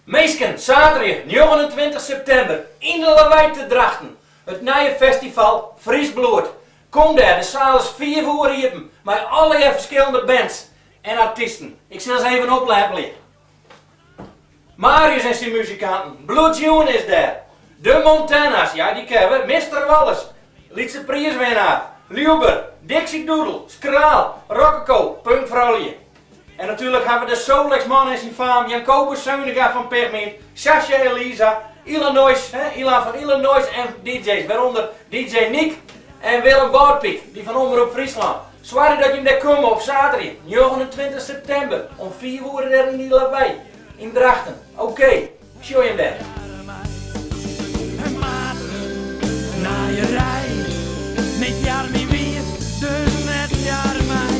Meesken, zaterdag 29 september in de Lawaai te Drachten. Het nieuwe festival Fries Bloed. Kom daar, de zaal is 4 uur open, met allerlei verschillende bands en artiesten. Ik zal ze even opleiden. Marius en zijn muzikanten, Blue June is daar. De Montana's, ja die kennen we, Mr. Wallace, Lietse prijswinnaar, Luber, Dixie Doodle, Skraal, Rococo, Punk Vrolie. En natuurlijk hebben we de Solex man en zijn faam, Jacobus Zeuniga van Pigment, Sasha Elisa, Ilan van Illinois en DJ's, waaronder DJ Nick en Willem Boutpiek, die van Omroep Friesland. Zwaar dat je hem daar komt op zaterdag, 29 september, om 4 uur er in die Lawaai, in Drachten. Oké, show je hem daar. Met jaar niet weer, dus met jaar mij.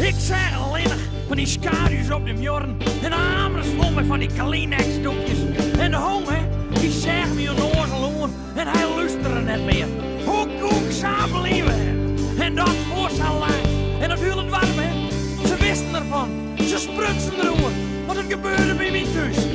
Ik zeg alleen nog van die schaduws op de muren en de hamers vol met van die Kleenex-doekjes. En de honger, die zegt me een oorzeloon en hij luisterde net meer. Hoe koek zou blijven? En dat voor zijn lang. En dat heel het warm, hè? Ze wisten ervan, ze sprutsen erover, want het gebeurde bij mij thuis.